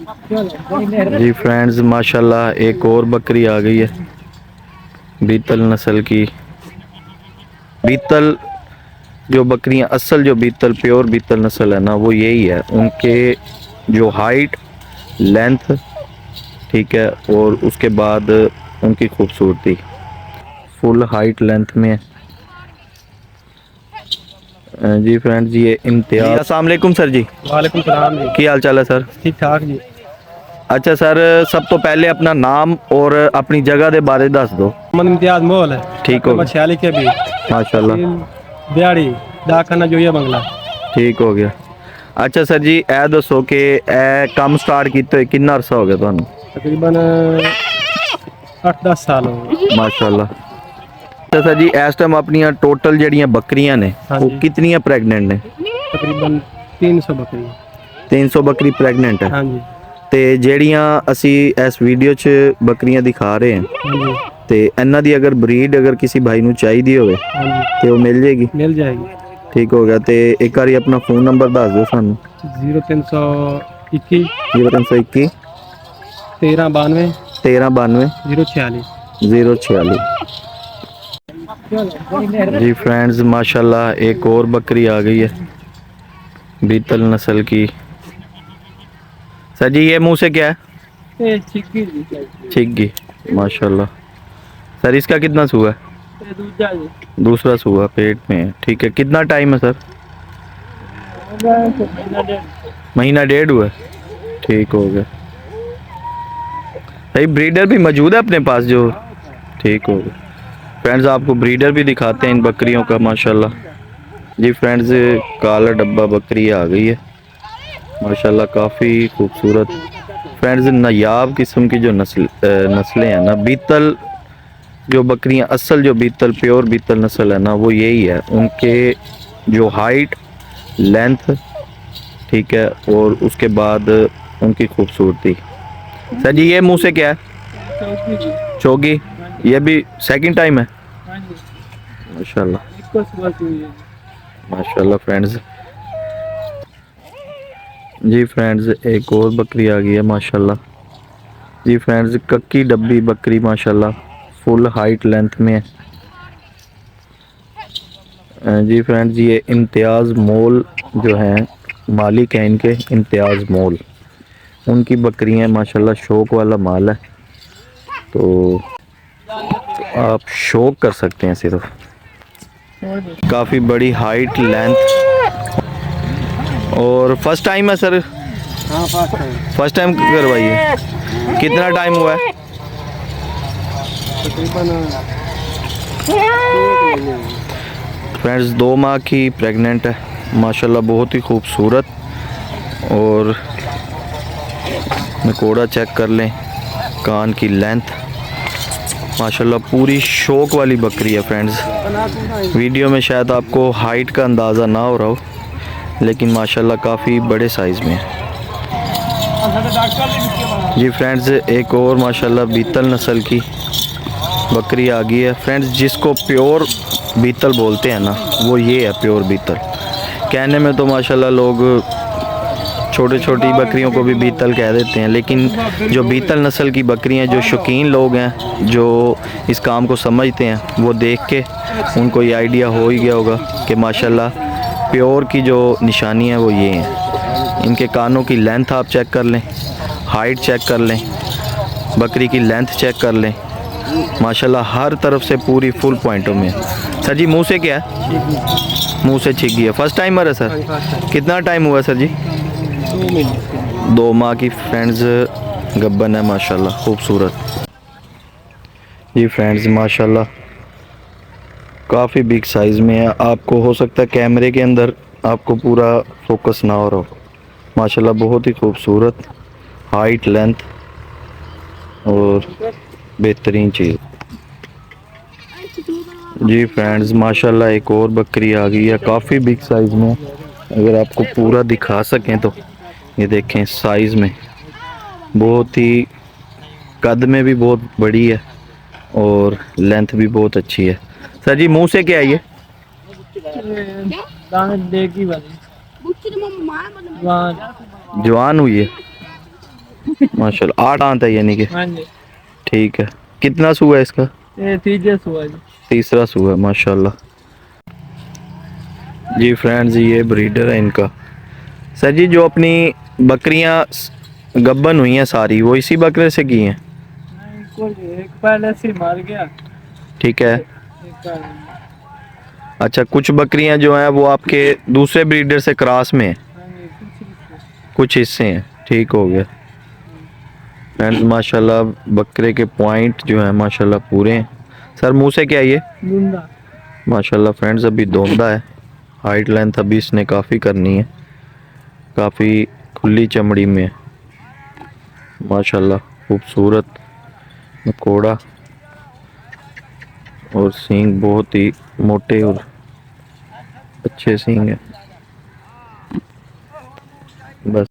जी friends, माशाल्लाह एक और बकरी आ गई है बीतल नस्ल की। बीतल जो बकरियां असल जो बीतल प्योर बीतल नस्ल है ना, वो यही है। उनके जो हाइट लेंथ ठीक है, और उसके बाद उनकी खूबसूरती फुल हाइट लेंथ में है। जी फ्रेंड्स, ये इम्तियाज। अस्सलाम वालेकुम सर जी। वालेकुम सलाम जी। की हाल चाल है सर? ठीक ठाक जी। अच्छा सर, सब तो पहले अपना नाम और अपनी जगह के बारे दस दो। मोहम्मद इम्तियाज मोल है, ठीक हो नंबर 46 के भी माशाल्लाह। तहसील बिहाड़ी, डाकखाना जोइया बंगला। ठीक हो गया। अच्छा सर जी, ए दसो कि ए काम स्टार्ट किए कितना अरसा हो गया तुहानू? तकरीबन 8-10 साल हो गए। माशाल्लाह। अच्छा सर जी, इस टाइम अपनी टोटल जड़ियाँ बकरियां ने हाँ वो जी, कितनी प्रेगनेंट ने? तकरीबन 300 बकरी। 300 बकरी प्रेगनेंट है। हाँ जी। ਤੇ ਜਿਹੜੀਆਂ ਅਸੀਂ ਇਸ ਵੀਡੀਓ 'ਚ ਬੱਕਰੀਆਂ ਦਿਖਾ ਰਹੇ ਹਾਂ, हाँ जी। ਤੇ ਇਹਨਾਂ ਦੀ ਅਗਰ ਬਰੀਡ ਅਗਰ ਕਿਸੇ ਭਾਈ ਨੂੰ ਚਾਹੀਦੀ ਹੋਵੇ हाँ जी, ਤੇ ਉਹ ਮਿਲ ਜੇਗੀ? मिल जाएगी। ਠੀਕ ਹੋ ਗਿਆ। ਤੇ ਇੱਕ ਵਾਰੀ ਆਪਣਾ ਫੋਨ ਨੰਬਰ ਦੱਸ ਦਿਓ ਸਾਨੂੰ। 0321 0321 1392 1392 046। 046। जी फ्रेंड्स, माशाल्लाह एक और बकरी आ गई है बीतल नस्ल की। सर जी, ये मुंह से क्या है? चिग्गी। माशाल्लाह। सर इसका कितना सुआ है? दूसरा सुआ पेट में है। ठीक है, कितना टाइम है सर? महीना डेढ़ हुआ है। ठीक हो गया। भाई ब्रीडर भी मौजूद है अपने पास जो? ठीक हो गया। फ्रेंड्स, आपको ब्रीडर भी दिखाते हैं इन बकरियों का माशाल्लाह। जी फ्रेंड्स, काला डब्बा बकरी आ गई है माशाल्लाह, काफ़ी खूबसूरत। फ्रेंड्स, नायाब किस्म की जो नस्लें हैं ना, बीतल जो बकरियां असल जो बीतल प्योर बीतल नस्ल है ना, वो यही है। उनके जो हाइट लेंथ ठीक है, और उसके बाद उनकी खूबसूरती। सर जी, ये मुंह से क्या है? चोगी। ये भी सेकंड टाइम है? माशाल्लाह माशाल्लाह। फ्रेंड्स, जी फ्रेंड्स एक और बकरी आ गई है माशाल्लाह। जी फ्रेंड्स, कक्की डब्बी बकरी माशाल्लाह फुल हाइट लेंथ में है। जी फ्रेंड्स, ये इम्तियाज़ मोल जो हैं, मालिक हैं इनके इम्तियाज़ मोल। उनकी बकरियां माशाल्लाह शौक वाला माल है, तो आप शौक कर सकते हैं सिर्फ। काफ़ी बड़ी हाइट लेंथ। और फर्स्ट टाइम है सर? हाँ, फर्स्ट टाइम करवाई है। कितना टाइम हुआ है? तकरीबन फ्रेंड्स, 2 माह की प्रेग्नेंट है माशाल्लाह, बहुत ही खूबसूरत। और नकोड़ा चेक कर लें, कान की लेंथ माशाल्लाह पूरी शौक वाली बकरी है। फ्रेंड्स, वीडियो में शायद आपको हाइट का अंदाज़ा ना हो रहा हो, लेकिन माशाल्लाह काफ़ी बड़े साइज़ में है। जी फ्रेंड्स, एक और माशाल्लाह बीतल नस्ल की बकरी आ गई है। फ्रेंड्स, जिसको प्योर बीतल बोलते हैं ना, वो ये है प्योर बीतल। कहने में तो माशाल्लाह लोग छोटी छोटी बकरियों को भी बीतल कह देते हैं, लेकिन जो बीतल नस्ल की बकरियां, जो शौकीन लोग हैं जो इस काम को समझते हैं, वो देख के उनको ये आइडिया हो ही गया होगा कि माशाल्लाह प्योर की जो निशानी है वो ये हैं। इनके कानों की लेंथ आप चेक कर लें, हाइट चेक कर लें, बकरी की लेंथ चेक कर लें, माशाल्लाह हर तरफ से पूरी फुल पॉइंटों में। सर जी, मुंह से क्या है? मुंह से छिग्गी है। फर्स्ट टाइमर है सर? कितना टाइम हुआ सर जी? 2 माह की फ्रेंड्स गब्बन है माशाल्लाह, खूबसूरत। जी फ्रेंड्स, माशाल्लाह काफ़ी बिग साइज़ में है। आपको हो सकता है कैमरे के अंदर आपको पूरा फोकस ना हो रहा हो। माशाल्लाह बहुत ही खूबसूरत हाइट लेंथ और बेहतरीन चीज़। जी फ्रेंड्स, माशाल्लाह एक और बकरी आ गई है, काफ़ी बिग साइज़ में। अगर आपको पूरा दिखा सकें तो ये देखें, साइज़ में बहुत ही, कद में भी बहुत बड़ी है और लेंथ भी बहुत अच्छी है। सर जी, मुंह से क्या है ये? जवान हुई है। माशाल्लाह 8 दांत है यानी कि। हाँ जी, ठीक है, कितना सूआ है इसका? ये तीजे हुआ जी। तीसरा सूआ है माशाल्लाह। जी फ्रेंड्स, ये ब्रीडर है इनका। सर जी, जो अपनी बकरियां गब्बन हुई हैं सारी, वो इसी बकरे से की हैं? नहीं, कोई एक पहले से मार गया, ठीक है। एक पहले। अच्छा, कुछ बकरियां जो हैं वो आपके दूसरे ब्रीडर से क्रॉस में हैं, हाँ जी, कुछ कुछ हिस्से हैं। ठीक हो गया फ्रेंड्स, माशाल्लाह बकरे के पॉइंट जो हैं माशाल्लाह पूरे हैं। सर मुंह से क्या है ये? गुंडा। माशाल्लाह फ्रेंड्स, अभी धोंदा है। हाइट लेंथ अभी इसने काफ़ी करनी है, काफ़ी खुली चमड़ी में है माशाल्लाह। खूबसूरत मकोड़ा और सींग बहुत ही मोटे और अच्छे सींग हैं। बस